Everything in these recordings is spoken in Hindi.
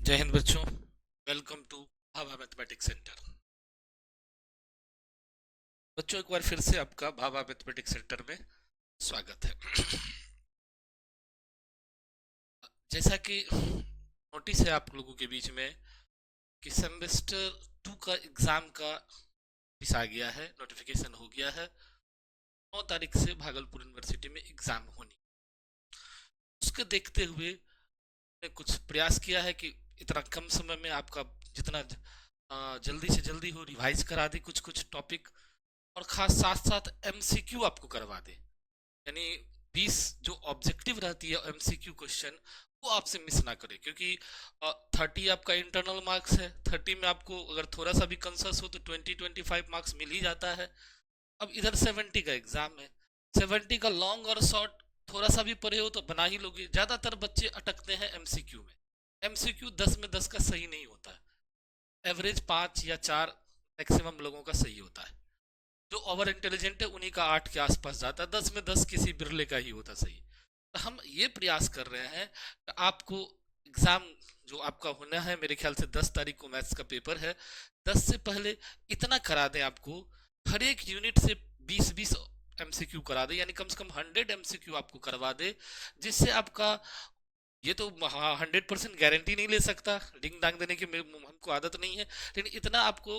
जय हिंद बच्चों। Welcome to Bhabha mathematics centre. बच्चों, एक बार फिर से आपका भाभा मैथमेटिक्स सेंटर में स्वागत है। जैसा कि नोटिस है आप लोगों के बीच में कि सेमेस्टर 2 का एग्जाम का नोटिस आ गया है, नोटिफिकेशन हो गया है। 9 तारीख से भागलपुर यूनिवर्सिटी में एग्जाम होनी, उसके देखते हुए ने कुछ प्रयास किया है कि इतना कम समय में आपका जितना जल्दी से जल्दी हो रिवाइज करा दे कुछ कुछ टॉपिक, और खास साथ साथ एमसीक्यू आपको करवा दे। यानी 20 जो ऑब्जेक्टिव रहती है एमसीक्यू क्वेश्चन, वो आपसे मिस ना करे, क्योंकि 30 आपका इंटरनल मार्क्स है। 30 में आपको अगर थोड़ा सा भी कंसर्स हो तो 20-25 मार्क्स मिल ही जाता है। अब इधर 70 का एग्जाम है। 70 का लॉन्ग और शॉर्ट थोड़ा सा भी पढ़े हो तो बना ही लोगे। ज्यादातर बच्चे अटकते हैं एमसीक्यू में। एमसीक्यू 10 में 10 का सही नहीं होता है। एवरेज 5 या 4 मैक्सिमम लोगों का सही होता है। जो ओवर इंटेलिजेंट है उन्हीं का 8 के आसपास जाता है। 10 में 10 किसी बिरले का ही होता सही। तो हम ये प्रयास कर रहे हैं कि आपको एग्जाम जो आपका होना है, मेरे ख्याल से 10 तारीख को मैथ्स का पेपर है, 10 से पहले इतना करा दें आपको, हर एक यूनिट से 20-20 एमसीक्यू करा दे, यानी कम से कम 100 एमसीक्यू आपको करवा दे, जिससे आपका ये तो 100% गारंटी नहीं ले सकता, डिंग डांग देने की हमको आदत नहीं है, लेकिन इतना आपको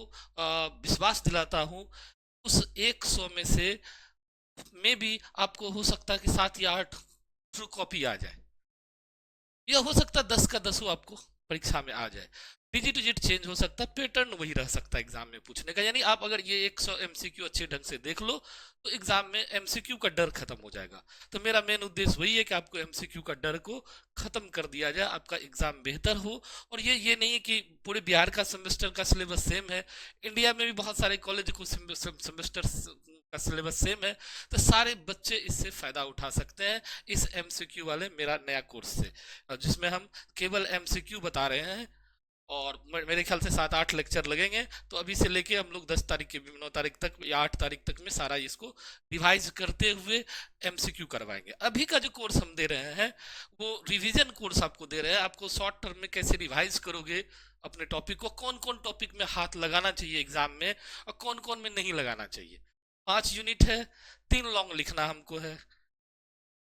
विश्वास दिलाता हूं, उस 100 में से भी आपको हो सकता है कि 7 या 8 ट्रू कॉपी आ जाए, या हो सकता है 10 का 10 आपको परीक्षा में आ जाए। डिजिट डिजिट चेंज हो सकता है, पैटर्न वही रह सकता है एग्जाम में पूछने का। यानी आप अगर ये 100 एमसीक्यू अच्छे ढंग से देख लो तो एग्जाम में एमसीक्यू का डर खत्म हो जाएगा। तो मेरा मेन उद्देश्य वही है कि आपको एमसीक्यू का डर को खत्म कर दिया जाए, आपका एग्जाम बेहतर हो। और ये नहीं कि पूरे बिहार का सेमेस्टर का सिलेबस सेम है, इंडिया में भी बहुत सारे कॉलेज को सेमेस्टर का सिलेबस सेम है, तो सारे बच्चे इससे फायदा उठा सकते हैं इस एमसीक्यू वाले मेरा नया कोर्स से, जिसमें हम केवल एमसीक्यू बता रहे हैं। और मेरे ख्याल से 7-8 लेक्चर लगेंगे। तो अभी से लेके हम लोग 10 तारीख के 9 तारीख तक या 8 तारीख तक में सारा इसको रिवाइज करते हुए एमसीक्यू करवाएंगे। अभी का जो कोर्स हम दे रहे हैं वो रिवीजन कोर्स आपको दे रहे हैं। आपको शॉर्ट टर्म में कैसे रिवाइज करोगे अपने टॉपिक को, कौन कौन टॉपिक में हाथ लगाना चाहिए एग्जाम में और कौन कौन में नहीं लगाना चाहिए। 5 यूनिट है, 3 लॉन्ग लिखना हमको है,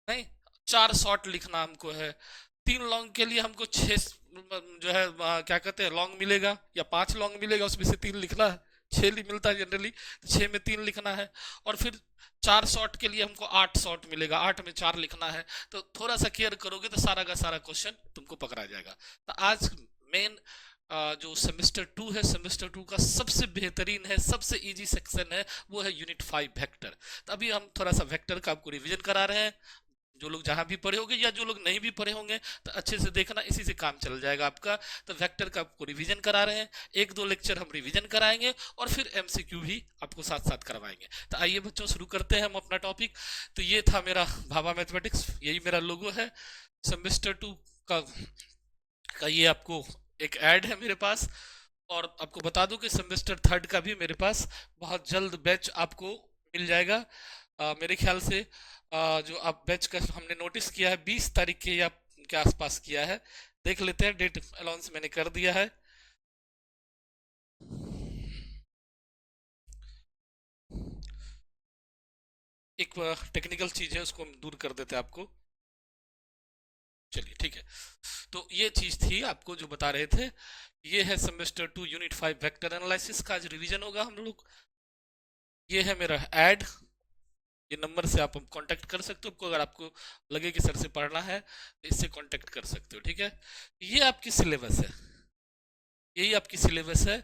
नहीं 4 शॉर्ट लिखना हमको है। 3 लॉन्ग के लिए हमको 6 जो है क्या कहते हैं लॉन्ग मिलेगा, या 5 लॉन्ग मिलेगा, उसमें से 3 लिखना है। 6 मिलता है जनरली, तो 6 में 3 लिखना है। और फिर 4 शॉर्ट के लिए हमको 8 शॉर्ट मिलेगा, 8 में 4 लिखना है। तो थोड़ा सा केयर करोगे तो सारा का सारा क्वेश्चन तुमको पकड़ा जाएगा। तो आज मेन जो सेमेस्टर 2 है, सेमेस्टर 2 का सबसे बेहतरीन है, सबसे इजी सेक्शन है, वो है यूनिट 5 वेक्टर। तो अभी हम थोड़ा सा वेक्टर का आपको रिवीजन करा रहे हैं। जो लोग जहां भी पढ़े होंगे या जो लोग नहीं भी पढ़े होंगे तो अच्छे से देखना, इसी से काम चल जाएगा आपका। तो वेक्टर का आपको रिवीजन करा रहे हैं, 1-2 लेक्चर हम रिवीजन कराएंगे और फिर एमसीक्यू भी आपको साथ साथ करवाएंगे। तो आइए बच्चों शुरू करते हैं हम अपना टॉपिक। तो ये था मेरा भाभा मैथमेटिक्स, यही मेरा लोगो है। सेमेस्टर 2 का ये आपको एक ऐड है मेरे पास। और आपको बता दूं कि सेमेस्टर 3 का भी मेरे पास बहुत जल्द बैच आपको मिल जाएगा। मेरे ख्याल से जो आप बैच का हमने नोटिस किया है 20 तारीख के या के आसपास किया है। देख लेते हैं, डेट अनाउंस मैंने कर दिया है। एक टेक्निकल चीज है, उसको हम दूर कर देते हैं आपको। चलिए ठीक है। तो ये चीज थी आपको जो बता रहे थे। ये है सेमेस्टर 2 यूनिट 5 वेक्टर एनालिसिस का आज रिवीजन होगा हम लोग। ये है मेरा ऐड, ये नंबर से आप कांटेक्ट कर सकते हो, अगर आपको लगे कि सर से पढ़ना है तो इससे कांटेक्ट कर सकते हो, ठीक है। ये आपकी सिलेबस है, यही आपकी सिलेबस है।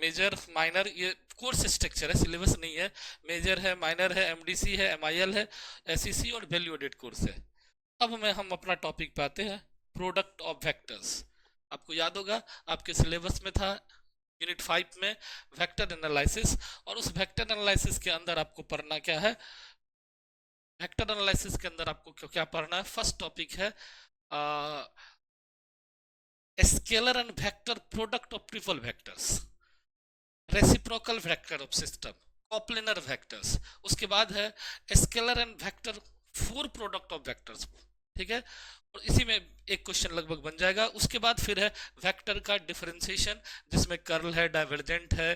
मेजर माइनर ये कोर्स स्ट्रक्चर है, सिलेबस नहीं है। मेजर है, माइनर है, एमडीसी है, एमआईएल है, एसईसी और वैल्यू एडेड कोर्स है। अब हम अपना टॉपिक पे आते हैं, प्रोडक्ट ऑफ वेक्टर्स। आपको याद होगा आपके सिलेबस में था यूनिट 5 में वेक्टर एनालिसिस, और उस वेक्टर एनालिसिस के अंदर आपको पढ़ना क्या है। वेक्टर एनालिसिस के अंदर आपको क्या पढ़ना है, फर्स्ट टॉपिक है scalar and vector product of triple vectors, reciprocal vector of system, कॉप्लेनर vectors. उसके बाद है scalar and vector four product of vectors, ठीक है। और इसी में एक क्वेश्चन लगभग बन जाएगा। उसके बाद फिर है वेक्टर का डिफरेंशिएशन, जिसमें कर्ल है, डाइवर्जेंट है,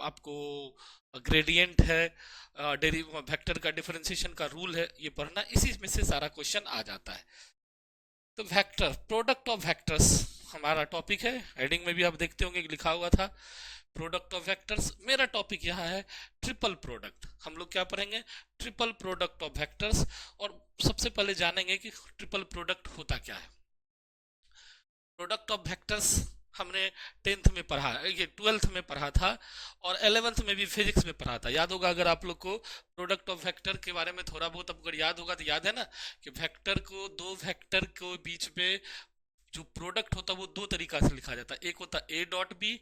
आपको ग्रेडियंट है, वेक्टर का डिफरेंशिएशन का रूल है, ये पढ़ना, इसी में से सारा क्वेश्चन आ जाता है। तो वेक्टर, प्रोडक्ट ऑफ वेक्टर्स हमारा टॉपिक है। हेडिंग में भी आप देखते होंगे कि लिखा हुआ था प्रोडक्ट ऑफ वेक्टर्स। मेरा टॉपिक यहाँ है ट्रिपल प्रोडक्ट। हम लोग क्या पढ़ेंगे? Triple product of vectors. और सबसे पहले जानेंगे कि ट्रिपल प्रोडक्ट होता क्या है। प्रोडक्ट ऑफ वेक्टर्स हमने 10th में पढ़ा, ये 12th में पढ़ा था, और 11th में भी फिजिक्स में पढ़ा था। याद होगा अगर आप लोग को प्रोडक्ट ऑफ वेक्टर के बारे में थोड़ा बहुत अगर याद होगा तो याद है ना कि वेक्टर को, दो वेक्टर को बीच में जो प्रोडक्ट होता है वो दो तरीका से लिखा जाता है। एक होता है ए डॉट बी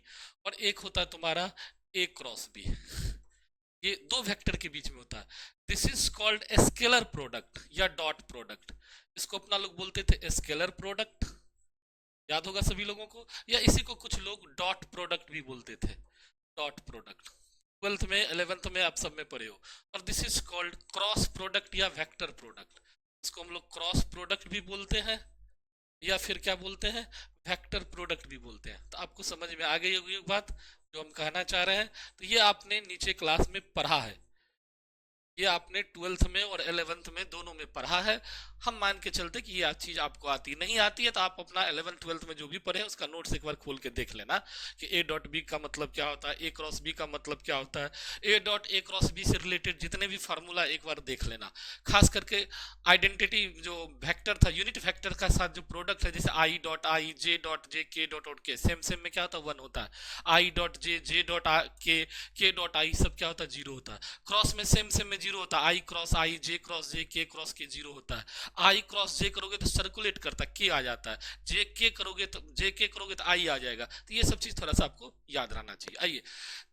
और एक होता है तुम्हारा ए क्रॉस बी। ये दो वेक्टर के बीच में होता है। This is called scalar product या डॉट प्रोडक्ट। इसको अपना लोग बोलते थे स्केलर प्रोडक्ट, याद होगा सभी लोगों को। या इसी को कुछ लोग डॉट प्रोडक्ट भी बोलते थे, डॉट प्रोडक्ट। 12th में 11th में आप सब में पढ़े हो। और this is called cross product या वेक्टर प्रोडक्ट। इसको हम लोग क्रॉस प्रोडक्ट भी बोलते हैं या फिर क्या बोलते हैं, वेक्टर प्रोडक्ट भी बोलते हैं। तो आपको समझ में आ गई होगी बात जो हम कहना चाह रहे हैं। तो ये आपने नीचे क्लास में पढ़ा है, ये आपने 12th में और 11th में दोनों में पढ़ा है। हम मान के चलते कि ये चीज आपको आती नहीं आती है तो आप अपना 11th 12th में जो भी पढ़े उसका नोट्स एक बार खोल के देख लेना कि ए डॉट बी का मतलब क्या होता है, ए क्रॉस बी का मतलब क्या होता है, A dot A cross B से रिलेटेड जितने भी फार्मूला एक बार देख लेना। खास करके आइडेंटिटी जो वेक्टर था, यूनिट वेक्टर का साथ जो प्रोडक्ट है, जैसे I dot I, J dot J, के डॉट के, सेम सेम में क्या होता है, 1 होता है। I dot J, J dot के डॉट आई, सब क्या होता है, 0 होता है। क्रॉस में सेम सेम में 0 होता है। आई क्रॉस आई, जे क्रॉस जे, के क्रॉस के 0 होता है। आई क्रॉस जे करोगे तो सर्कुलेट करता है, के आ जाता है। जे के करोगे तो आई आ जाएगा। तो ये सब चीज थोड़ा सा आपको याद रहना चाहिए। आइए,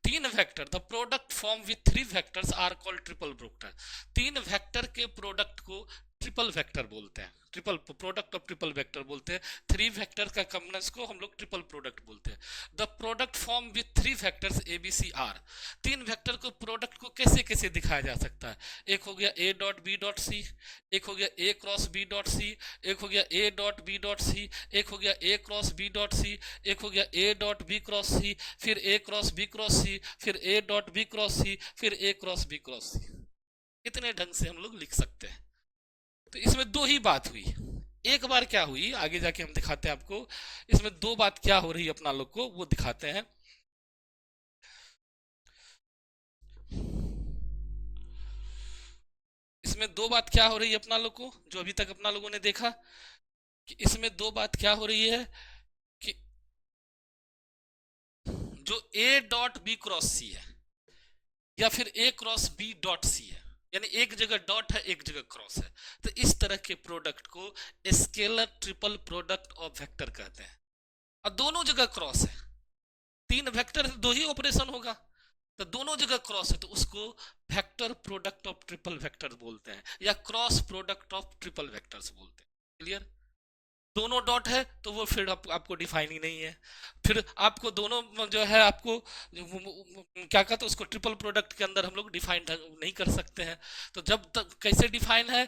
तीन vector, the product form with 3 vectors are called triple vector. तीन वेक्टर के प्रोडक्ट को ट्रिपल वेक्टर बोलते हैं, triple product of triple vector बोलते हैं। 3 वेक्टर का कॉम्बिनेशन को हम लोग ट्रिपल प्रोडक्ट बोलते हैं। The product form with 3 vectors A B C are. तीन वेक्टर को प्रोडक्ट को कैसे कैसे दिखाया जा सकता है? एक हो गया A dot B dot C, एक हो गया A cross B dot C, एक हो गया A dot B dot C, एक हो गया A cross B dot C, एक हो गया A dot B cross C, फिर A cross B cross C, फिर A dot B cross C, फिर A cross B cross C. इतने ढंग से हम लोग लिख सकते हैं। तो इसमें दो ही बात हुई। एक बार क्या हुई, आगे जाके हम दिखाते हैं आपको। इसमें दो बात क्या हो रही है अपना लोग को, वो दिखाते हैं। इसमें दो बात क्या हो रही है अपना लोग को, जो अभी तक अपना लोगों ने देखा कि इसमें दो बात क्या हो रही है कि जो ए डॉट बी क्रॉस सी है या फिर ए क्रॉस बी डॉट सी है, यानी एक जगह डॉट है एक जगह क्रॉस है, तो इस तरह के प्रोडक्ट को scalar triple product of vector कहते हैं। और दोनों जगह क्रॉस है, तीन वेक्टर है, दो ही ऑपरेशन होगा, तो दोनों जगह क्रॉस है, तो उसको vector product of triple vector बोलते हैं या cross product of triple vectors बोलते हैं। क्लियर? दोनों डॉट है तो वो फिर आपको डिफाइन ही नहीं है। फिर आपको दोनों जो है आपको क्या कहते हैं उसको ट्रिपल प्रोडक्ट के अंदर हम लोग डिफाइन नहीं कर सकते हैं। तो जब तक कैसे डिफाइन है,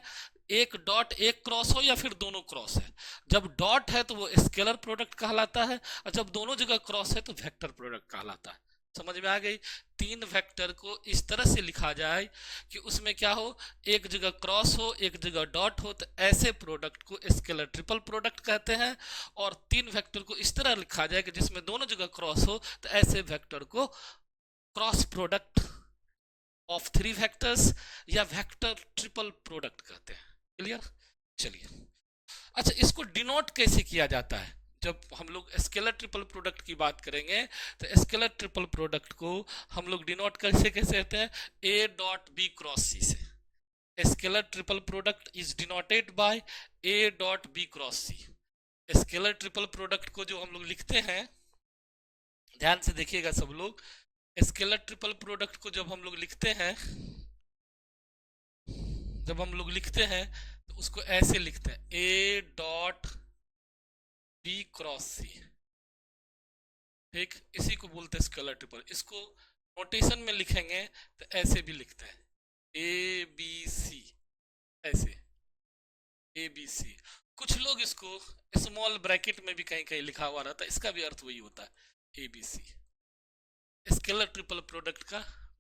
एक डॉट एक क्रॉस हो या फिर दोनों क्रॉस है। जब डॉट है तो वो स्केलर प्रोडक्ट कहलाता है, और जब दोनों जगह क्रॉस है तो वेक्टर प्रोडक्ट कहलाता है। समझ में आ गई? तीन वेक्टर को इस तरह से लिखा जाए कि उसमें क्या हो, एक जगह क्रॉस हो एक जगह डॉट हो, तो ऐसे प्रोडक्ट को स्केलर ट्रिपल प्रोडक्ट कहते हैं। और तीन वेक्टर को इस तरह लिखा जाए कि जिसमें दोनों जगह क्रॉस हो, तो ऐसे वेक्टर को क्रॉस प्रोडक्ट ऑफ 3 वेक्टर्स या वेक्टर ट्रिपल प्रोडक्ट कहते हैं। क्लियर? चलिए, अच्छा इसको डिनोट कैसे किया जाता है? जब हम लोग स्केलर ट्रिपल प्रोडक्ट की बात करेंगे तो स्केलर ट्रिपल प्रोडक्ट को हम लोग डिनोट कैसे कैसे कहते हैं? A dot B cross C से। Scalar triple product is denoted by A dot B cross C. Scalar triple product को जो हम लोग लिखते हैं, ध्यान से देखिएगा सब लोग, स्केलर ट्रिपल प्रोडक्ट को जब हम लोग लिखते हैं, जब हम लोग लिखते हैं तो उसको ऐसे लिखते हैं, ए डॉट बी क्रॉस सी। ठीक, इसी को बोलते हैं स्केलर ट्रिपल। इसको नोटेशन में लिखेंगे तो ऐसे भी लिखते हैं, ए बी सी, ऐसे ए बी सी। कुछ लोग इसको स्मॉल ब्रैकेट में भी कहीं कहीं लिखा हुआ रहता है, इसका भी अर्थ वही होता है A B C. Scalar triple product का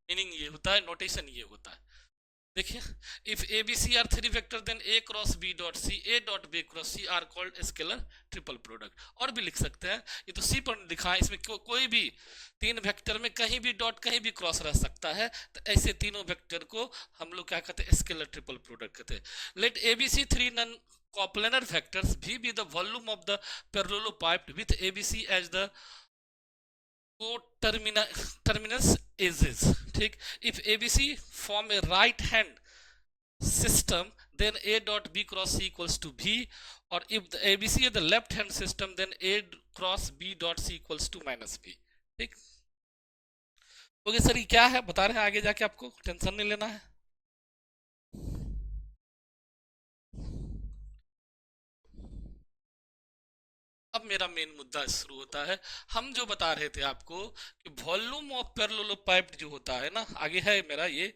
मीनिंग ये होता है, नोटेशन ये होता है। देखिए, if A B C are three vector then A cross B dot C A dot B cross C are called scalar triple product. और भी लिख सकते हैं, ये तो सी पर लिखा है, इसमें कोई भी तीन वेक्टर में कहीं भी डॉट कहीं भी क्रॉस रह सकता है, तो ऐसे तीनों वेक्टर को हम लोग क्या कहते हैं, स्केलर ट्रिपल प्रोडक्ट कहते हैं। Let A B C three non coplanar vectors v be the volume of the parallelepiped with abc as the co-terminus edges, ठीक। if abc form a right hand system then a dot b cross c equals to b, or if the abc is the left hand system then a cross b dot c equals to minus b, ठीक। ओके सर, ये क्या है बता रहे हैं, आगे जाके आपको टेंशन नहीं लेना है। अब मेरा मेन मुद्दा शुरू होता है। हम जो बता रहे थे आपको कि वॉल्यूम ऑफ पैरेललोपाइप्ड जो होता है ना, आगे है मेरा ये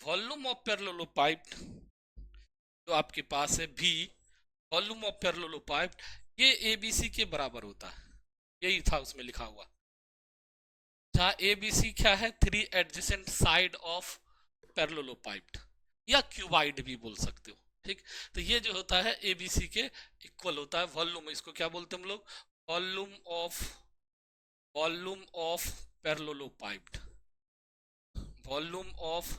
वॉल्यूम ऑफ पैरेललोपाइप्ड जो आपके पास है भी, वॉल्यूम ऑफ पैरेललोपाइप्ड ये एबीसी के बराबर होता है, यही था उसमें लिखा हुआ। जहां एबीसी क्या है, three adjacent side of parallelepiped या क्यूबाइड भी बोल सकते हो, ठीक। तो ये जो होता है एबीसी के इक्वल होता है वॉल्यूम, इसको क्या बोलते हैं हम लोग, volume of parallelepiped, volume of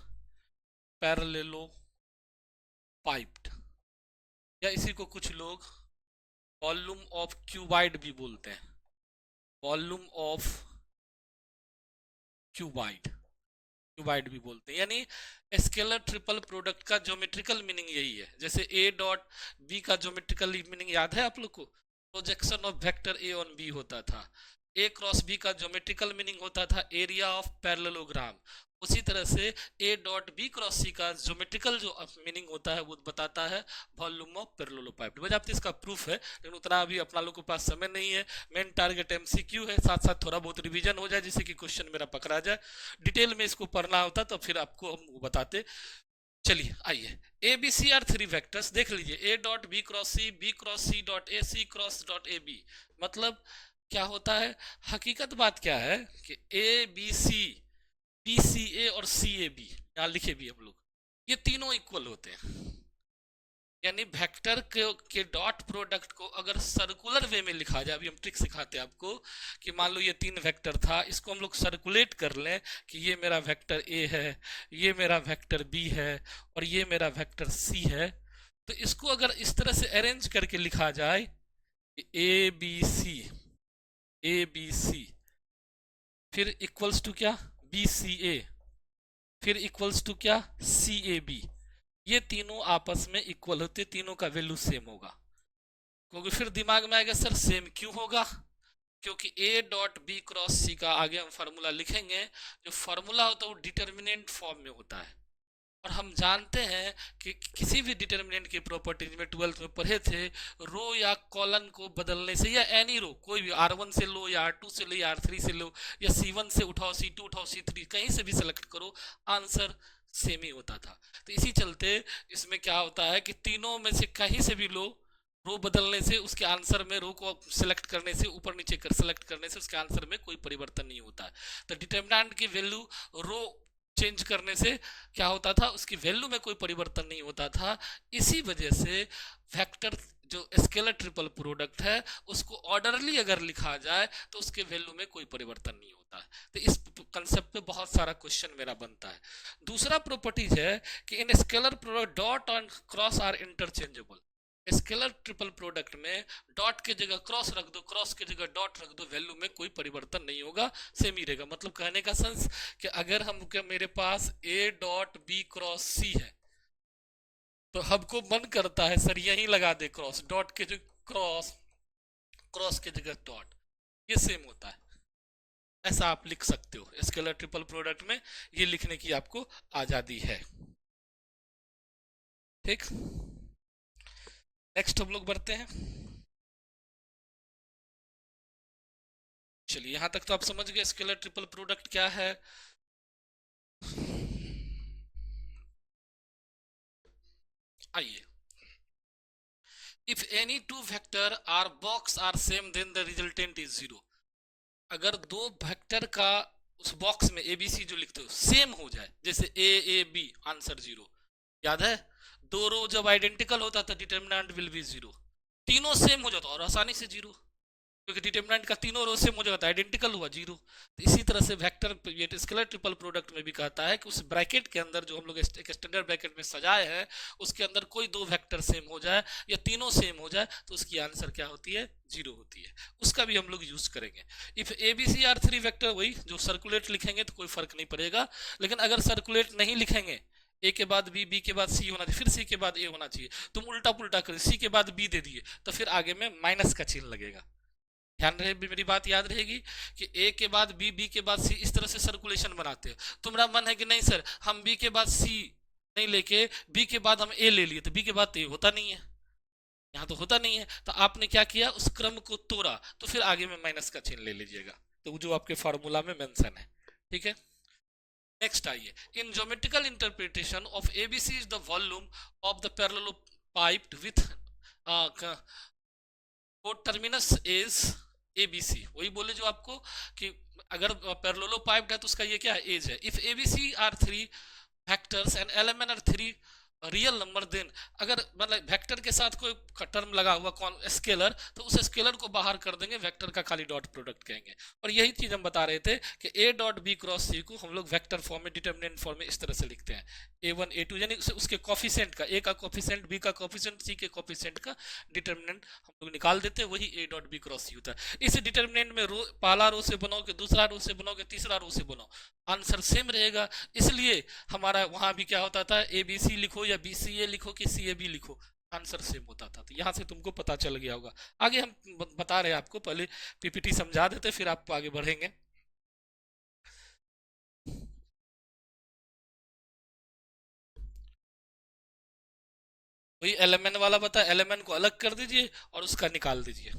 parallelepiped, या इसी को कुछ लोग वॉल्यूम ऑफ क्यूबाइड भी बोलते हैं, वॉल्यूम ऑफ क्यूबाइड भी बोलते हैं। यानी स्केलर ट्रिपल प्रोडक्ट का ज्योमेट्रिकल मीनिंग यही है। जैसे ए डॉट बी का ज्योमेट्रिकल मीनिंग याद है आप लोग को, projection of vector A on B होता था। ए क्रॉस बी का ज्योमेट्रिकल मीनिंग होता था एरिया ऑफ पैरेललोग्राम। उसी तरह से A dot B cross C का ज्योमेट्रिकल जो मीनिंग होता है वो बताता है वॉल्यूम ऑफ पैरेललोपाइप्ड। वजह आपसे इसका प्रूफ है, लेकिन उतना अभी अपना लोग के पास समय नहीं है। मेन टारगेट एमसीक्यू है, साथ साथ थोड़ा बहुत रिवीजन हो जाए जिससे कि क्वेश्चन मेरा पकड़ा जाए। डिटेल में इसको पढ़ना होता तो फिर आपको हम बताते। चलिए आइए, A B C are three vectors देख लीजिए, A dot B cross C dot A C cross dot A B. मतलब क्या होता है, हकीकत बात क्या है कि ए बी सी, बी सी ए और सी ए बी यहां लिखे भी हम लोग, ये तीनों इक्वल होते हैं। यानी वेक्टर के डॉट प्रोडक्ट को अगर सर्कुलर वे में लिखा जाए, अभी हम ट्रिक सिखाते हैं आपको कि मान लो ये तीन वेक्टर था, इसको हम लोग सर्कुलेट कर लें कि ये मेरा वेक्टर ए है, ये मेरा वेक्टर बी है और ये मेरा वेक्टर सी है। तो इसको अगर इस तरह से अरेंज करके लिखा जाए, ए बी सी, ए बी सी फिर इक्वल्स टू क्या, बी सी ए, फिर इक्वल्स टू क्या, सी ए बी। ये तीनों आपस में इक्वल होते, तीनों का वैल्यू सेम होगा। क्योंकि फिर दिमाग में आएगा सर सेम क्यों होगा, क्योंकि ए डॉट बी क्रॉस सी का आगे हम फार्मूला लिखेंगे, जो फार्मूला होता है वो डिटर्मिनेंट फॉर्म में होता है। और हम जानते हैं कि किसी भी डिटर्मिनेंट की प्रॉपर्टीज में 12th में पढ़े थे, रो या कॉलन को बदलने से, या एनी रो कोई भी R1 से लो या R2 से लो या R3 से लो, या C1 से उठाओ C2 उठाओ C3 कहीं से भी सेलेक्ट करो, आंसर सेम ही होता था। तो इसी चलते इसमें क्या होता है कि तीनों में से कहीं से भी लो, रो बदलने से उसके आंसर में, रो को सेलेक्ट करने से, ऊपर नीचे कर सेलेक्ट करने से उसके आंसर में कोई परिवर्तन नहीं होता है। तो डिटर्मिनेंट की वैल्यू रो चेंज करने से क्या होता था, उसकी वैल्यू में कोई परिवर्तन नहीं होता था। इसी वजह से वेक्टर जो स्केलर ट्रिपल प्रोडक्ट है उसको ऑर्डरली अगर लिखा जाए तो उसके वैल्यू में कोई परिवर्तन नहीं होता है। तो इस कंसेप्ट पे बहुत सारा क्वेश्चन मेरा बनता है। दूसरा प्रॉपर्टीज है कि in scalar product dot and cross are interchangeable. Scalar triple product में डॉट के जगह क्रॉस रख दो, क्रॉस के जगह डॉट रख दो, वैल्यू में कोई परिवर्तन नहीं होगा, सेम ही रहेगा। मतलब कहने का सेंस कि अगर हम मेरे पास ए डॉट बी क्रॉस सी है तो हमको मन करता है सर यहीं लगा दे क्रॉस, डॉट के जगह क्रॉस, क्रॉस के जगह डॉट, ये सेम होता है। ऐसा आप लिख सकते हो स्केलर ट्रिपल प्रोडक्ट में, ये लिखने की आपको आजादी है, ठीक। नेक्स्ट हम लोग बढ़ते हैं। चलिए यहां तक तो आप समझ गए स्केलर ट्रिपल प्रोडक्ट क्या है। आइए if any two vector are box are same then the resultant is zero. अगर दो वेक्टर का उस बॉक्स में एबीसी जो लिखते हो सेम हो जाए, जैसे ए बी, आंसर जीरो। याद है, दो रो जब आइडेंटिकल होता था डिटर्मिनेंट विल बी जीरो। तीनों सेम हो जाता और आसानी से जीरो, क्योंकि डिटर्मिनेंट का तीनों रो सेम हो जाता है, आइडेंटिकल हुआ जीरो। तो इसी तरह से वेक्टर ये स्केलर ट्रिपल प्रोडक्ट में भी कहता है कि उस ब्रैकेट के अंदर जो हम लोग एक स्टैंडर्ड ब्रैकेट में सजाए हैं, उसके अंदर कोई दो वेक्टर सेम हो जाए या तीनों सेम हो जाए तो उसकी आंसर क्या होती है, जीरो होती है। उसका भी हम लोग यूज करेंगे। If A B C are three vector, वही जो सर्कुलेट लिखेंगे तो कोई फर्क नहीं पड़ेगा, लेकिन अगर सर्कुलेट नहीं लिखेंगे, ए के बाद बी, बी के बाद सी होना चाहिए, फिर सी के बाद ए होना चाहिए, तुम उल्टा पुल्टा करें, सी के बाद बी दे दिए तो फिर आगे में माइनस का चिन्ह लगेगा। ध्यान रहे, मेरी बात याद रहेगी कि ए के बाद बी, बी के बाद सी, इस तरह से सर्कुलेशन बनाते हैं। तुम्हारा मन है कि नहीं सर हम बी के बाद सी नहीं लेके बी के बाद हम ए ले लिए, तो बी के बाद तो ए होता नहीं है, यहाँ तो होता नहीं है, तो आपने क्या किया, उस क्रम को तोड़ा, तो फिर आगे में माइनस का चिन्ह ले लीजिएगा, तो जो आपके फॉर्मूला में मेंशन है। ठीक है, नेक्स्ट आइए, in geometrical interpretation of ABC is the volume of the parallelepiped with terminus is ABC. वही बोले जो आपको कि अगर पैरेललोपाइप्ड है तो उसका ये क्या है, एज है। If A B C are three factors and L M N are three real number, then अगर मतलब वेक्टर के साथ कोई टर्म लगा हुआ कौन स्केलर, तो उस स्केलर को बाहर कर देंगे, वेक्टर का खाली डॉट प्रोडक्ट कहेंगे। और यही चीज हम बता रहे थे कि A dot B cross C को हम लोग वेक्टर फॉर्म में, डिटर्मिनेंट फॉर्म में इस तरह से लिखते हैं, a1 a2, यानी उसके कॉफिशेंट का, ए का कॉफिशेंट, बी का कॉफिशेंट, सी के कॉफिशेंट का डिटर्मिनेंट हम लोग निकाल देते हैं, वही ए डॉट बी क्रॉस सी होता है। इस डिटर्मिनेंट में रो, पहला रो से बनाओगे, दूसरा रो से बनाओगे, तीसरा रो से बनाओ, आंसर सेम रहेगा। इसलिए हमारा वहां भी क्या होता था, ए बी सी लिखो या बी सी ए लिखो कि सी ए बी लिखो, आंसर सेम होता था। तो यहां से तुमको पता चल गया होगा। आगे हम बता रहे हैं आपको, पहले पीपीटी समझा देते फिर आप आगे बढ़ेंगे। वही एलएमएन वाला बता, एलएमएन को अलग कर दीजिए और उसका निकाल दीजिए।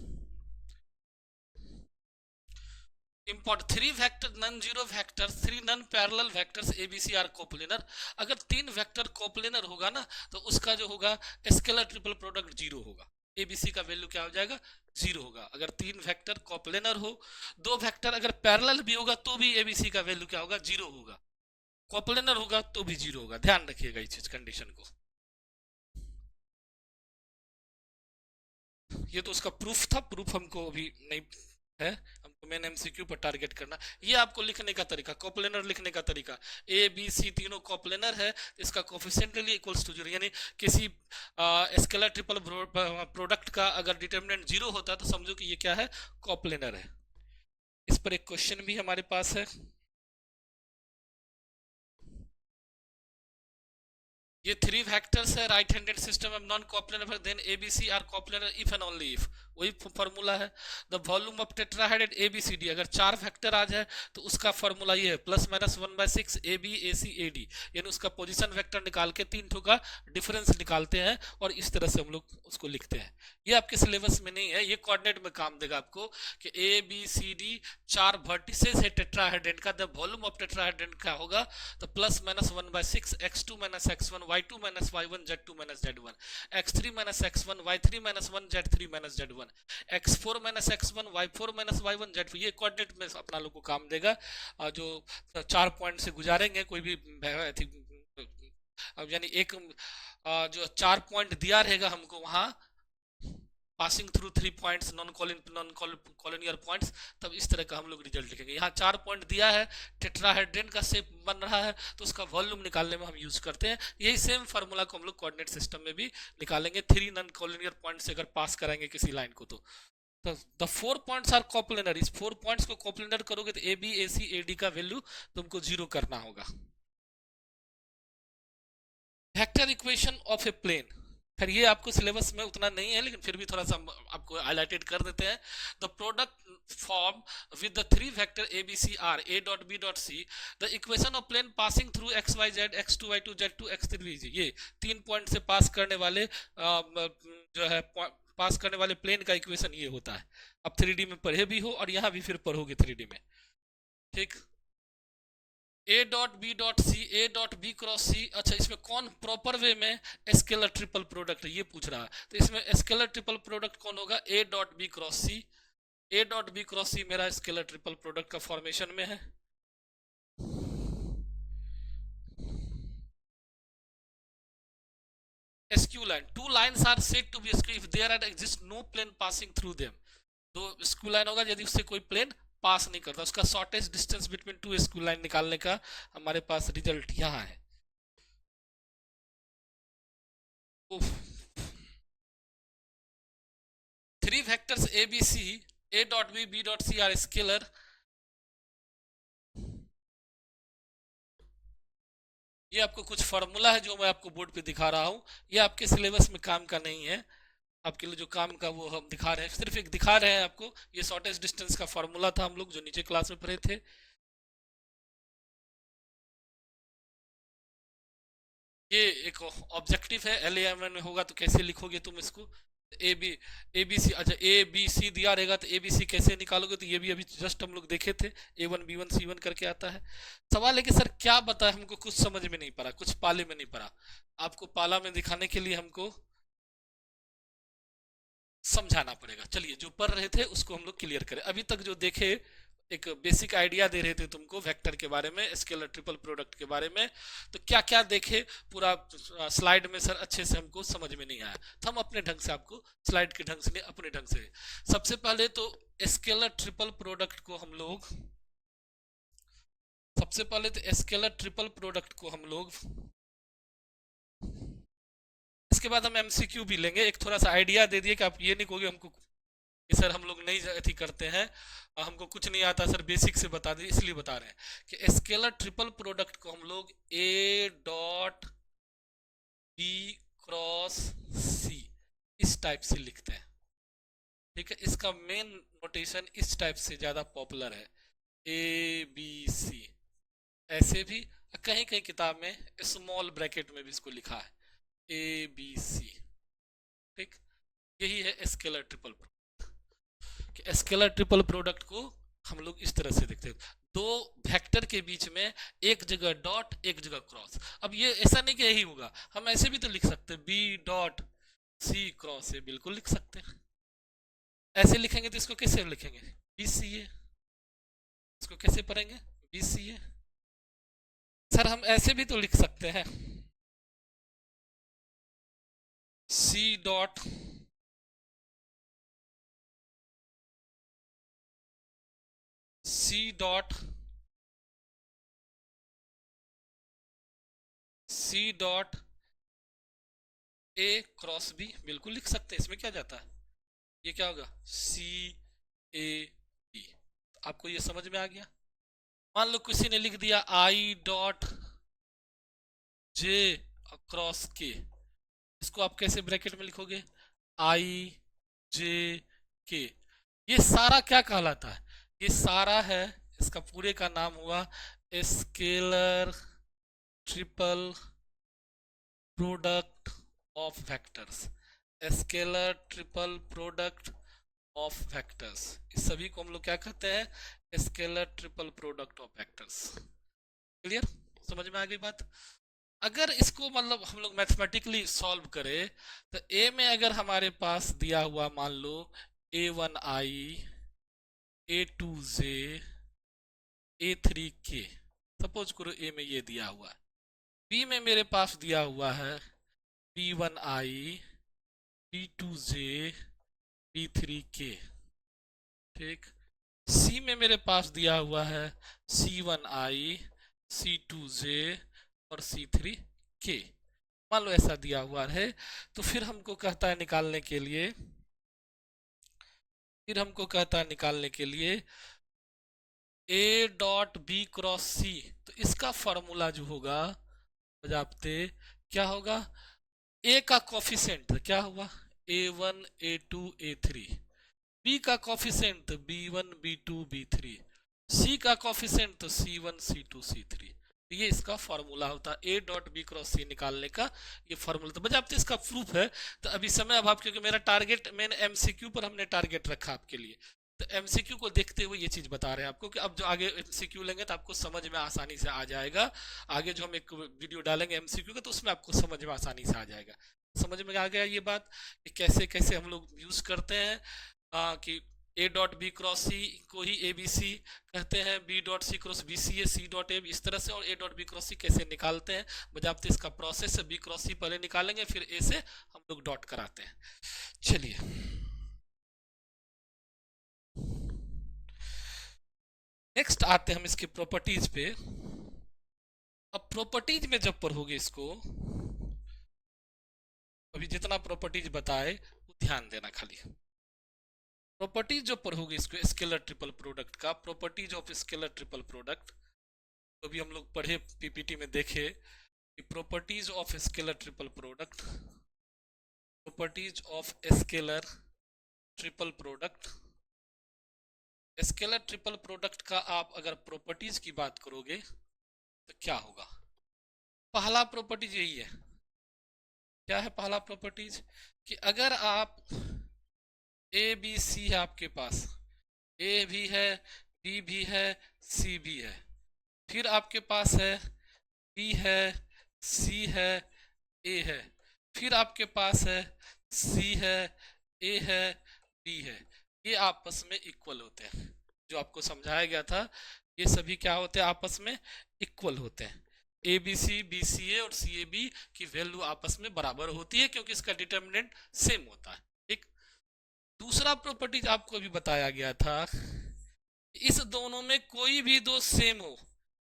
Import three vector non zero vector, three non parallel vectors A B C are coplanar. अगर तीन वेक्टर कोप्लेनर होगा ना, तो उसका जो होगा स्केलर ट्रिपल प्रोडक्ट जीरो होगा, एबीसी का वैल्यू क्या हो जाएगा, जीरो होगा। अगर तीन वेक्टर कोप्लेनर हो, दो वेक्टर अगर पैरेलल भी होगा तो भी एबीसी का वैल्यू क्या होगा, जीरो होगा, कोप्लेनर होगा तो भी जीरो होगा। ध्यान रखिएगा इस चीज कंडीशन को। ये तो उसका प्रूफ था, प्रूफ हमको अभी नहीं है, हमको मेन एमसीक्यू पर टारगेट करना। ये आपको लिखने का तरीका, कोप्लेनर लिखने का तरीका, ए बी सी तीनों कोप्लेनर है, इसका कोफिशिएंट ले लिए इक्वल्स टू जीरो, यानी किसी स्केलर ट्रिपल प्रोडक्ट का अगर डिटर्मिनेंट जीरो होता है तो समझो कि ये क्या है, कोप्लेनर है। इस पर एक क्वेश्चन भी हमारे पास है, ये थ्री वेक्टर्स है, right handed system of non coplanar, then A B C are coplanar if and only if, वही फॉर्मूला है। The volume of tetrahedral A B C D, अगर चार वेक्टर आ जाए तो उसका फॉर्मूला ये है, plus minus 1/6 A B A C A D, यानी उसका पोजीशन वेक्टर निकाल के तीन ठो का डिफरेंस निकालते हैं और इस तरह से हम लोग उसको लिखते हैं। ये आपके सिलेबस में नहीं है, ये कोऑर्डिनेट में काम देगा आपको कि ए बी सी डी चार वर्टिसेस है टेट्राहेड्रन का, द वॉल्यूम ऑफ टेट्राहेड्रन का होगा तो plus minus 1/6 x2 minus x1 y2 minus y1 z2 minus z1, x3 minus x1 y3 minus 1 z3 minus z1, x4 minus x1 y4 minus y1 z4। ये कोऑर्डिनेट में अपना लोग को काम देगा। जो चार पॉइंट से गुजारेंगे कोई भी, अब यानी एक जो चार पॉइंट दिया रहेगा हमको वहां, passing through three points non colonial points, तब इस तरह का हम लोग रिजल्ट लिखेंगे। यहाँ चार पॉइंट दिया है, टेट्राहेड्रन का शेप बन रहा है तो उसका वॉल्यूम निकालने में हम यूज करते हैं। यही सेम फार्मूला को हम लोग कोऑर्डिनेट सिस्टम में भी निकालेंगे, थ्री नॉन कॉलोनियल पॉइंट से अगर पास कराएंगे किसी लाइन को तो the four points are coplanar, इस फोर पॉइंट्स को कॉप्लेनर करोगे तो A B A C A D का वैल्यू तुमको जीरो करना होगा। Vector equation of a plane, खैर ये आपको सिलेबस में उतना नहीं है लेकिन फिर भी थोड़ा सा आपको हाईलाइटेड कर देते हैं। The product form with the three vector A B C are A dot B dot C, the equation of plane passing through X Y Z x2 y2 z2 x3 z, ये तीन पॉइंट से पास करने वाले जो है पास करने वाले प्लेन का इक्वेशन ये होता है। अब 3D में पढ़े भी हो और यहाँ भी फिर पढ़ोगे 3D में। ठीक, a dot B dot C, A dot B cross c. अच्छा, इसमें कौन प्रॉपर वे में स्केलर ट्रिपल प्रोडक्ट है ये पूछ रहा है। तो इसमें स्केलर ट्रिपल प्रोडक्ट कौन होगा? A dot B cross c. A dot B cross c मेरा स्केलर ट्रिपल प्रोडक्ट का फॉर्मेशन में है। SQ line, two lines are said to be SQ if there exists no plane passing through them। तो SQ line होगा यदि उससे कोई प्लेन पास नहीं करता। उसका shortest distance between two SQ line निकालने का हमारे पास रिजल्ट यहाँ है। Three vectors A B C, A dot B B dot C are scalar. ये आपको कुछ फार्मूला है जो मैं आपको बोर्ड पे दिखा रहा हूँ। ये आपके सिलेबस में काम का नहीं है। आपके लिए जो काम का वो हम दिखा रहे हैं, सिर्फ एक दिखा रहे हैं आपको। ये शॉर्टेस्ट डिस्टेंस का फार्मूला था हम लोग जो नीचे क्लास में पढ़े थे। ये एक ऑब्जेक्टिव है, LAMN में होगा तो कैसे लिखोगे तुम इसको? A B C. अच्छा, ए बी सी दिया रहेगा तो ए बी सी कैसे निकालोगे? तो ये भी अभी जस्ट हम लोग देखे थे, A1 B1 C1 करके आता है। सवाल है कि सर क्या बताए, हमको कुछ समझ में नहीं पड़ा, कुछ पाले में नहीं पड़ा। आपको पाला में दिखाने के लिए हमको समझाना पड़ेगा। चलिए, जो पढ़ रहे थे उसको हम लोग क्लियर करें। अभी तक जो देखे, एक बेसिक आइडिया दे रहे थे तुमको वेक्टर के बारे में, स्केलर ट्रिपल प्रोडक्ट के बारे में। तो क्या क्या देखे पूरा स्लाइड में सर अच्छे से हमको समझ में नहीं आया, तो हम अपने ढंग से आपको स्लाइड के ढंग से नहीं, अपने ढंग से। सबसे पहले तो स्केलर ट्रिपल प्रोडक्ट को हम लोग सबसे पहले तो स्केलर ट्रिपल प्रोडक्ट को हम लोग, इसके बाद हम MCQ भी लेंगे। एक थोड़ा सा आइडिया दे दिए कि आप ये नहीं कहोगे हमको कि सर हम लोग नहीं अथी करते हैं, हमको कुछ नहीं आता सर, बेसिक से बता दें, इसलिए बता रहे हैं कि स्केलर ट्रिपल प्रोडक्ट को हम लोग ए डॉट बी क्रॉस सी इस टाइप से लिखते हैं। ठीक है, इसका मेन नोटेशन इस टाइप से ज्यादा पॉपुलर है, ए बी सी। ऐसे भी कहीं कहीं किताब में स्मॉल ब्रैकेट में भी इसको लिखा है, ए बी सी। ठीक, यही है scalar triple product. Scalar triple product को हम लोग इस तरह से देखते हैं, दो वेक्टर के बीच में एक जगह डॉट एक जगह क्रॉस। अब ये ऐसा नहीं कि यही होगा, हम ऐसे भी तो लिख सकते हैं, B dot C cross A, बिल्कुल लिख सकते हैं। ऐसे लिखेंगे तो इसको कैसे लिखेंगे? बी सी ए। इसको कैसे पढ़ेंगे? बी सी ए। सर हम ऐसे भी तो लिख सकते हैं, C dot C dot C dot A cross B, बिल्कुल लिख सकते हैं। इसमें क्या जाता है? ये क्या होगा? सी ए बी। आपको ये समझ में आ गया? मान लो किसी ने लिख दिया आई डॉट जे क्रॉस के, इसको आप कैसे ब्रैकेट में लिखोगे? आई जे के। ये सारा क्या कहलाता है? ये सारा है, इसका पूरे का नाम हुआ scalar triple product of vectors. Scalar triple product of vectors, इस सभी को हम लोग क्या कहते हैं? Scalar triple product of vectors. Clear? समझ में आ गई बात? अगर इसको मतलब हम लोग मैथमेटिकली सॉल्व करें तो ए में अगर हमारे पास दिया हुआ, मान लो A1i A2j A3k, सपोज करो ए में ये दिया हुआ है। बी में मेरे पास दिया हुआ है B1i B2j B3k। ठीक, सी में मेरे पास दिया हुआ है C1i C2j और C3k। मान लो ऐसा दिया हुआ है, तो फिर हमको कहता है निकालने के लिए, ए डॉट बी क्रॉस सी। तो इसका फॉर्मूला जो होगा बजाते क्या होगा? ए का कॉफिशेंट क्या हुआ? A1 A2 A3। बी का कॉफिशेंट B1 B2 B3। सी का कॉफिशेंट तो C1 C2 C3। ये इसका फॉर्मूला होता है ए डॉट बी क्रॉस सी निकालने का, ये फॉर्मूला। तो बजाते इसका प्रूफ है। तो अभी समय अभाव, क्योंकि मेरा टारगेट, मैंने MCQ पर हमने टारगेट रखा आपके लिए, तो एमसीक्यू को देखते हुए ये चीज बता रहे हैं आपको कि अब जो आगे एमसीक्यू लेंगे तो आपको समझ में आसानी से आ जाएगा। आगे जो हम एक वीडियो डालेंगे एमसीक्यू का तो उसमें आपको समझ में आसानी से आ जाएगा। समझ में आ गया ये बात कि कैसे कैसे हम लोग यूज करते हैं कि A dot B cross C को ही ए बी सी कहते हैं, B dot C cross B C A C dot A इस तरह से, और A dot B cross C कैसे निकालते हैं बजाते इसका प्रोसेस है। बी क्रॉस सी पहले निकालेंगे फिर ए से हम लोग डॉट कराते हैं। चलिए नेक्स्ट आते हैं हम इसके प्रॉपर्टीज पे। अब प्रॉपर्टीज में जब पढ़ोगे इसको, अभी जितना प्रॉपर्टीज बताए वो ध्यान देना खाली। प्रॉपर्टीज जो पढ़ोगे इसको स्केलर ट्रिपल प्रोडक्ट का, properties of scalar triple product, तो भी हम लोग पढ़े पीपीटी में देखे कि properties of scalar triple product, properties of scalar triple product. Scalar triple product का आप अगर प्रॉपर्टीज की बात करोगे तो क्या होगा? पहला प्रॉपर्टीज यही है। क्या है पहला प्रॉपर्टीज? कि अगर आप ए बी सी है आपके पास, ए भी है, बी भी है, सी भी है, फिर आपके पास है बी है, सी है, ए है, फिर आपके पास है सी है, ए है, बी है, ये आपस में इक्वल होते हैं। जो आपको समझाया गया था ये सभी क्या होते हैं? आपस में इक्वल होते हैं। ए बी सी, बी सी ए और सी ए बी की वैल्यू आपस में बराबर होती है क्योंकि इसका डिटर्मिनेंट सेम होता है। ठीक। दूसरा प्रॉपर्टीज आपको अभी बताया गया था, इस दोनों में कोई भी दो सेम हो,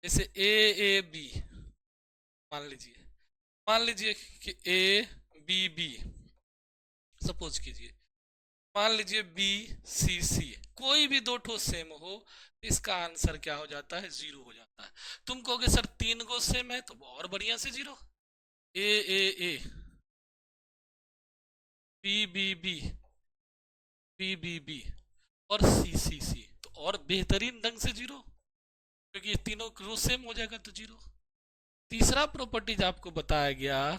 जैसे ए बी, मान लीजिए कि ए बी बी, सपोज कीजिए, मान लीजिए बी सी सी, कोई भी दो ठो सेम हो, इसका आंसर क्या हो जाता है? जीरो हो जाता है। तुम कहोगे सर तीन गो सेम है, तो और बढ़िया से zero. A B B B, B B B और सी सी सी, तो और बेहतरीन ढंग से जीरो, क्योंकि ये तीनों रो सेम हो जाएगा तो जीरो। तीसरा प्रॉपर्टीज आपको बताया गया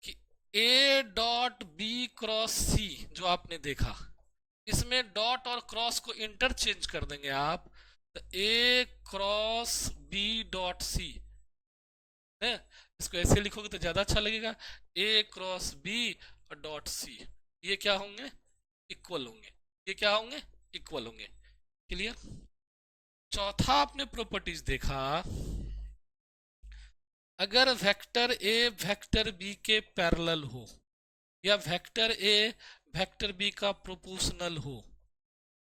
कि ए डॉट बी क्रॉस सी, जो आपने देखा, इसमें डॉट और क्रॉस को इंटरचेंज कर देंगे आप, तो ए क्रॉस बी डॉट सी है, इसको ऐसे लिखोगे तो ज्यादा अच्छा लगेगा, ए क्रॉस बी और डॉट सी, ये क्या होंगे? इक्वल होंगे। ये क्या होंगे? इक्वल होंगे। क्लियर? चौथा आपने प्रॉपर्टीज देखा, अगर वेक्टर ए वेक्टर बी के पैरेलल हो, या वेक्टर ए वेक्टर बी का प्रोपोर्शनल हो,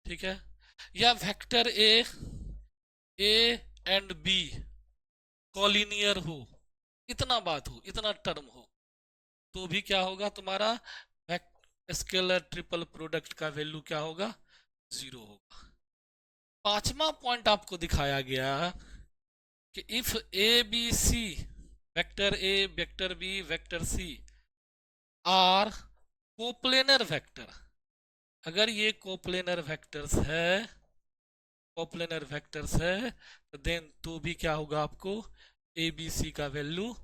ठीक है, या vector A and B collinear हो, इतना बात हो, इतना टर्म हो, तो भी क्या होगा तुम्हारा? स्केलर ट्रिपल प्रोडक्ट का वैल्यू क्या होगा? जीरो होगा। पांचवा पॉइंट आपको दिखाया गया कि if A B C, vector A vector B vector C are coplanar vector, अगर ये कोप्लेनर वेक्टर्स है, कोप्लेनर वेक्टर्स है, तो देन तो भी क्या होगा आपको? ए बी सी का वैल्यू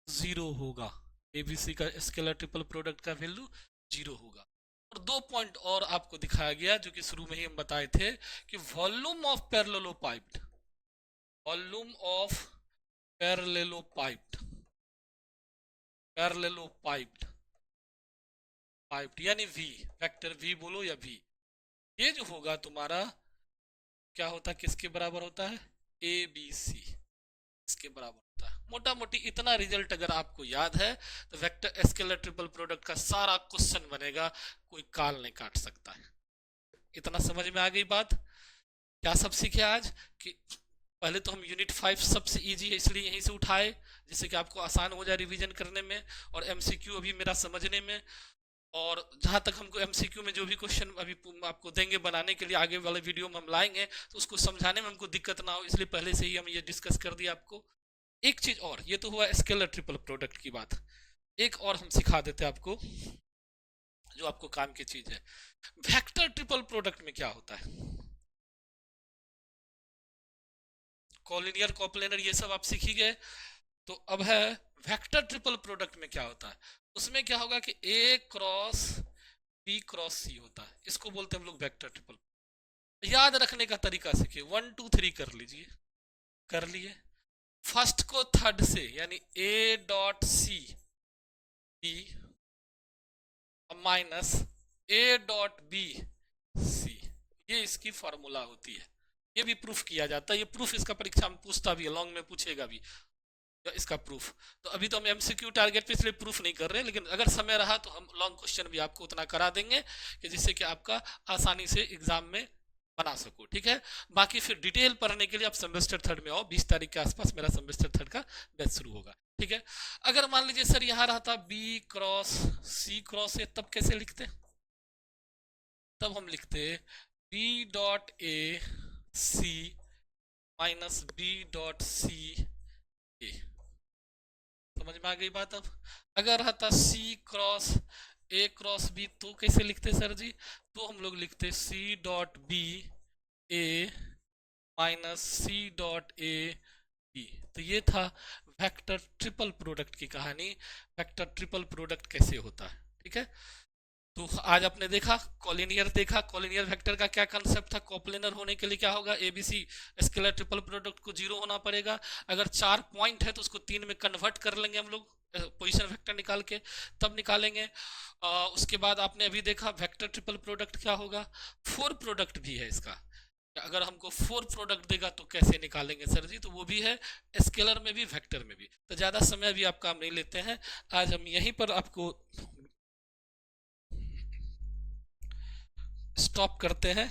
जीरो होगा। ए बी सी का स्केलर ट्रिपल प्रोडक्ट का वैल्यू जीरो होगा। और दो पॉइंट और आपको दिखाया गया जो कि शुरू में ही हम बताए थे कि volume of parallelepiped, volume of parallelepiped, parallelepiped piped यानी वी, वेक्टर वी बोलो या वी, ये जो होगा तुम्हारा क्या होता है? किसके बराबर होता है? ए बी सी, इसके बराबर होता है। मोटा मोटी इतना रिजल्ट अगर आपको याद है तो वेक्टर स्केलर ट्रिपल प्रोडक्ट का सारा क्वेश्चन बनेगा, कोई काल नहीं काट सकता है। इतना समझ में आ गई बात? क्या सब सीखे आज? कि पहले तो हम यूनिट 5 सबसे इजी है इसलिए यहीं से उठाए, जिससे कि आपको आसान हो जाए रिवीजन करने में और एमसीक्यू अभी मेरा समझने में। और जहां तक हमको एमसीक्यू में जो भी क्वेश्चन अभी आपको देंगे बनाने के लिए, आगे वाले वीडियो में हम लाएंगे, तो उसको समझाने में हमको दिक्कत ना हो, इसलिए पहले से ही हम ये डिस्कस कर दिया आपको। एक चीज और, ये तो हुआ स्केलर ट्रिपल प्रोडक्ट की बात, एक और हम सिखा देते हैं आपको जो आपको काम की चीज है। वेक्टर ट्रिपल प्रोडक्ट में क्या होता है? कॉलिनियर कोप्लेनर ये सब आप सीख ही गए, तो अब है वेक्टर ट्रिपल प्रोडक्ट में क्या होता है। उसमें क्या होगा कि ए क्रॉस बी क्रॉस सी होता है, इसको बोलते हैं हम लोग वेक्टर ट्रिपल। याद रखने का तरीका सीखिए, 1 2 3 कर लीजिए, कर लिए। फर्स्ट को थर्ड से यानी A dot C B minus A dot B C, ये इसकी फॉर्मूला होती है। ये भी प्रूफ किया जाता है, ये प्रूफ इसका परीक्षा में पूछता भी है, लॉन्ग में पूछेगा भी इसका प्रूफ। तो अभी तो हम एमसीक्यू टारगेट पे इसलिए प्रूफ नहीं कर रहे, लेकिन अगर समय रहा तो हम लॉन्ग क्वेश्चन भी आपको उतना करा देंगे कि जिससे कि आपका आसानी से एग्जाम में बना सको, ठीक है। बाकी फिर डिटेल पढ़ने के लिए आप सेमेस्टर थर्ड में आओ, 20 तारीख के आसपास मेरा सेमेस्टर थर्ड का बैच शुरू होगा, ठीक है। अगर मान लीजिए सर यहाँ रहा था b cross c cross a, तब कैसे लिखते? तब हम लिखते b dot A c minus b dot C a. समझ में आ गई बात? अब अगर रहता c cross a cross b तो कैसे लिखते सर जी? तो हम लोग लिखते c dot b a minus c dot A b. तो ये था वेक्टर ट्रिपल प्रोडक्ट की कहानी, वेक्टर ट्रिपल प्रोडक्ट कैसे होता है, ठीक है। तो आज आपने देखा कॉलिनियर, देखा कॉलिनियर वेक्टर का क्या कंसेप्ट था। कोप्लेनर होने के लिए क्या होगा, एबीसी स्केलर ट्रिपल प्रोडक्ट को 0 होना पड़ेगा। अगर 4 पॉइंट है तो उसको 3 में कन्वर्ट कर लेंगे हम लोग, पोजीशन वेक्टर निकाल के तब निकालेंगे। उसके बाद आपने अभी देखा वेक्टर ट्रिपल प्रोडक्ट क्या होगा, 4 प्रोडक्ट भी है इसका। अगर हमको 4 प्रोडक्ट देगा तो कैसे निकालेंगे सर जी? तो वो भी है स्केलर में भी वेक्टर में भी। तो ज्यादा समय भी आप काम नहीं लेते हैं, आज हम यहीं पर आपको स्टॉप करते हैं।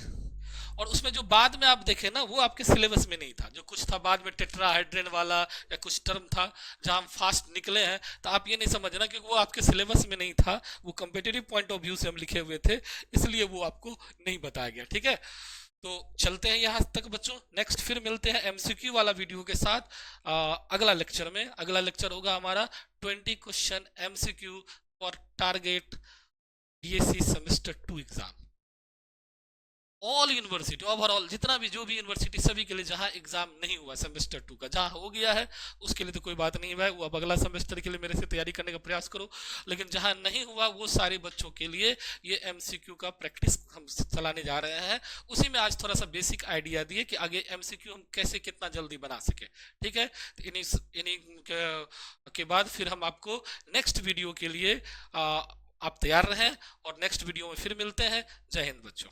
और उसमें जो बाद में आप देखे ना, वो आपके सिलेबस में नहीं था, जो कुछ था बाद में टेट्राहाइड्रेन वाला या कुछ टर्म था जहां हम फास्ट निकले हैं, तो आप ये नहीं समझना क्योंकि वो आपके सिलेबस में नहीं था, वो कंपेटिटिव पॉइंट ऑफ व्यू से हम लिखे हुए थे, इसलिए वो आपको नहीं बताया गया, ठीक है। तो चलते हैं यहाँ तक बच्चों, नेक्स्ट फिर मिलते हैं एमसीक्यू वाला वीडियो के साथ अगला लेक्चर में। अगला लेक्चर होगा हमारा 20 question MCQ for target BSc semester 2 exam. All university overall जितना भी जो भी यूनिवर्सिटी सभी के लिए जहां एग्जाम नहीं हुआ सेमेस्टर 2 का, जहां हो गया है उसके लिए तो कोई बात नहीं है, वो अब अगला सेमेस्टर के लिए मेरे से तैयारी करने का प्रयास करो। लेकिन जहां नहीं हुआ वो सारे बच्चों के लिए ये एमसीक्यू का प्रैक्टिस हम चलाने जा रहे हैं। उसी में आज थोड़ा सा बेसिक आइडिया दिए कि आगे एमसीक्यू हम कैसे कितना जल्दी बना सके, ठीक है। तो इन्हीं के बाद फिर हम आपको नेक्स्ट वीडियो के लिए आप तैयार रहें और नेक्स्ट वीडियो में फिर मिलते हैं। जय हिंद बच्चों।